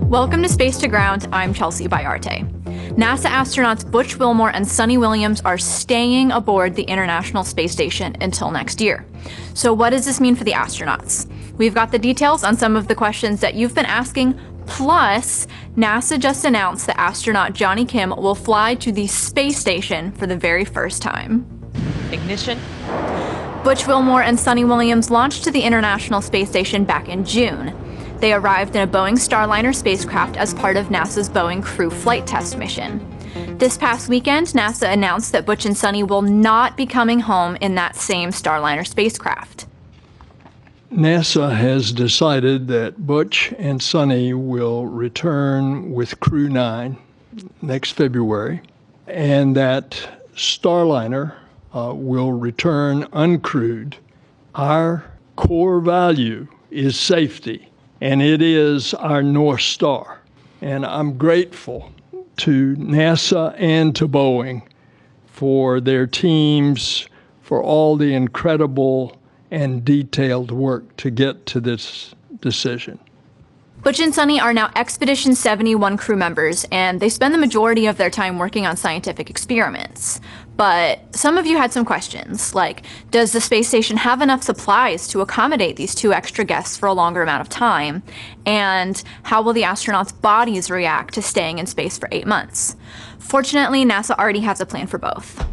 Welcome to Space to Ground. I'm Chelsea Bayarte. NASA astronauts Butch Wilmore and Suni Williams are staying aboard the International Space Station until next year. So what does this mean for the astronauts? We've got the details on some of the questions that you've been asking, plus NASA just announced that astronaut Jonny will fly to the space station for the very first time. Ignition. Butch Wilmore and Suni Williams launched to the International Space Station back in June. They arrived in a Boeing Starliner spacecraft as part of NASA's Boeing Crew Flight Test mission. This past weekend, NASA announced that Butch and Suni will not be coming home in that same Starliner spacecraft. NASA has decided that Butch and Suni will return with Crew 9 next February, and that Starliner will return uncrewed. Our core value is safety, and it is our North Star. And I'm grateful to NASA and to Boeing for their teams, for all the incredible and detailed work to get to this decision. Butch and Suni are now Expedition 71 crew members, and they spend the majority of their time working on scientific experiments. But some of you had some questions, like, does the space station have enough supplies to accommodate these 2 extra guests for a longer amount of time? And how will the astronauts' bodies react to staying in space for 8 months? Fortunately, NASA already has a plan for both.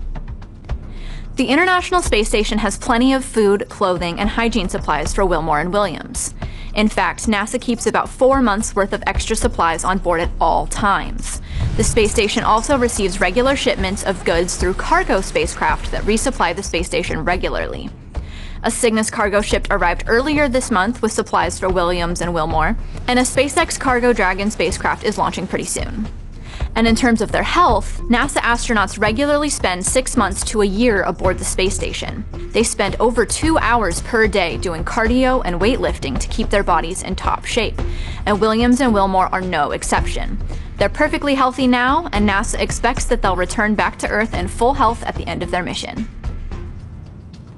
The International Space Station has plenty of food, clothing, and hygiene supplies for Wilmore and Williams. In fact, NASA keeps about 4 months' worth of extra supplies on board at all times. The space station also receives regular shipments of goods through cargo spacecraft that resupply the space station regularly. A Cygnus cargo ship arrived earlier this month with supplies for Williams and Wilmore, and a SpaceX Cargo Dragon spacecraft is launching pretty soon. And in terms of their health, NASA astronauts regularly spend 6 months to a year aboard the space station. They spend over 2 hours per day doing cardio and weightlifting to keep their bodies in top shape, and Williams and Wilmore are no exception. They're perfectly healthy now, and NASA expects that they'll return back to Earth in full health at the end of their mission.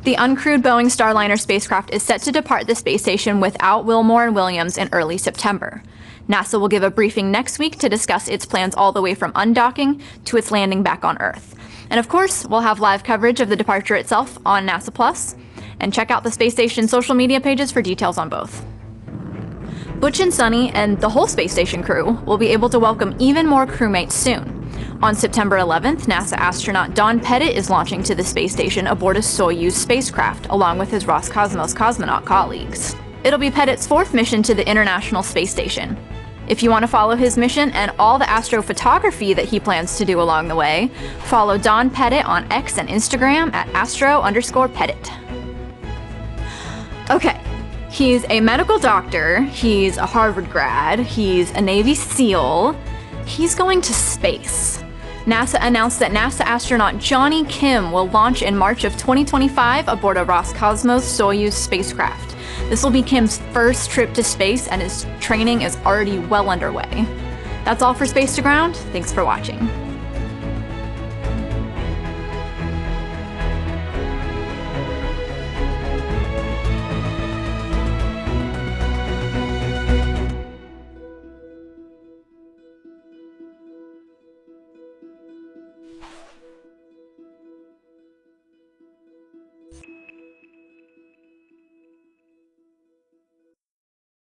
The uncrewed Boeing Starliner spacecraft is set to depart the space station without Wilmore and Williams in early September. NASA will give a briefing next week to discuss its plans all the way from undocking to its landing back on Earth. And of course, we'll have live coverage of the departure itself on NASA Plus, and check out the space station social media pages for details on both. Butch and Suni and the whole space station crew will be able to welcome even more crewmates soon. On September 11th, NASA astronaut Don Pettit is launching to the space station aboard a Soyuz spacecraft, along with his Roscosmos cosmonaut colleagues. It'll be Pettit's 4th mission to the International Space Station. If you want to follow his mission and all the astrophotography that he plans to do along the way, follow Don Pettit on X and Instagram at astro_Pettit. Okay, he's a medical doctor, he's a Harvard grad, he's a Navy SEAL, he's going to space. NASA announced that NASA astronaut Jonny will launch in March of 2025 aboard a Roscosmos Soyuz spacecraft. This will be Kim's first trip to space, and his training is already well underway. That's all for Space to Ground. Thanks for watching.